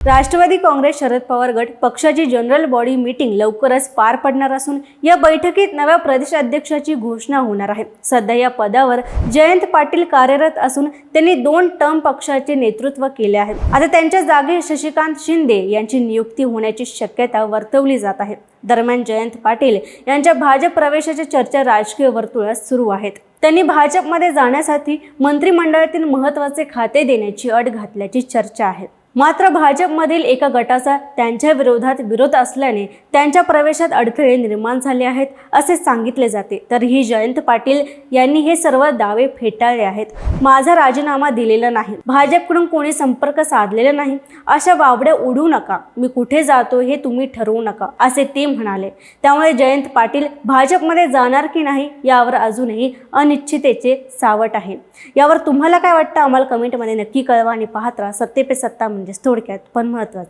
राष्ट्रवादी काँग्रेस शरद पवार गट पक्षाची general body meeting लवकरच पार पडणार असून या बैठकीत नव्या प्रदेशाध्यक्षाची घोषणा होणार आहे। सध्या या पदावर जयंत पाटील कार्यरत असून त्यांनी 2 टर्म पक्षाचे नेतृत्व केले आहे। आता त्यांच्या जागी शशिकांत शिंदे यांची नियुक्ती होण्याची शक्यता वर्तवली जात आहे। दरम्यान जयंत पाटील यांच्या भाजप प्रवेशाची चर्चा राजकीय वर्तुळात सुरू आहेत। त्यांनी भाजपमध्ये जाण्यासाठी मंत्रिमंडळातील महत्त्वाचे खाते देण्याची अट घातल्याची चर्चा आहे। मात्र भाजपमधील एका गटाचा त्यांच्या विरोधात विरोध असल्याने त्यांच्या प्रवेशात अडथळे निर्माण झाले आहेत असे सांगितले जाते। तरीही जयंत पाटील यांनी हे सर्व दावे फेटाळले आहेत। माझा राजीनामा दिलेला नाही, भाजपकडून कोणी संपर्क साधलेला नाही, अशा वावड्या उडू नका, मी कुठे जातो हे तुम्ही ठरवू नका असे ते म्हणाले। त्यामुळे जयंत पाटील भाजपमध्ये जाणार की नाही यावर अजूनही अनिश्चिततेचे सावट आहे। यावर तुम्हाला काय वाटतं आम्हाला कमेंटमध्ये नक्की कळवा आणि पाहत राहा सत्ते पे सत्ता, म्हणजे थोडक्यात पण महत्त्वाचं।